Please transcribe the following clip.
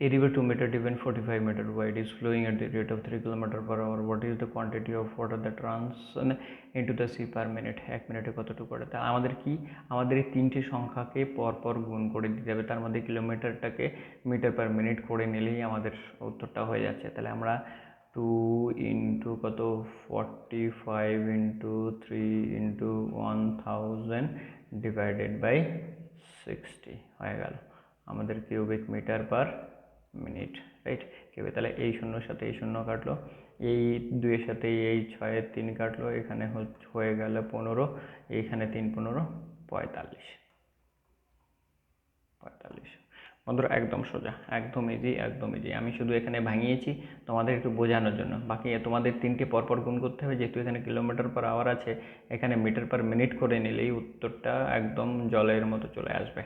A river 2 meter deep and 45 meter wide is flowing at the rate of 3 km/h. What is the quantity of water that runs into the sea per minute? 1 মিনিটে কতটুকু করে? তা আমাদের কি, আমাদের এই তিনটি সংখ্যাকে পরপর গুণ করে দিতে হবে। তার মধ্যে কিলোমিটারটাকে মিটার পার মিনিট করে নিলেই আমাদের উত্তরটা হয়ে যাচ্ছে। তাহলে আমরা 2 ইন্টু কত 45 ইন্টু 3 ইন্টু 1000 ডিভাইডেড বাই 60 হয়ে গেল আমাদের cubic meter per minute, right. Cubic, তাহলে এই শূন্যর সাথে এই শূন্য কাটলো, এই 2-এর সাথে এই 6-এর 3 কাটলো, এখানে হয়ে গেল 15, এইখানে 3 15 45। বন্ধুরা একদম সোজা, একদম ইজি, একদম ইজি। আমি শুধু এখানে ভাঙিয়েছি তোমাদের একটু বোঝানোর জন্য। বাকি তোমাদের তিনটে পরপর গুণ করতে হবে, যেহেতু এখানে কিলোমিটার পার আওয়ার আছে, এখানে মিটার পার মিনিট করে নিলেই উত্তরটা একদম জলের মতো চলে আসবে।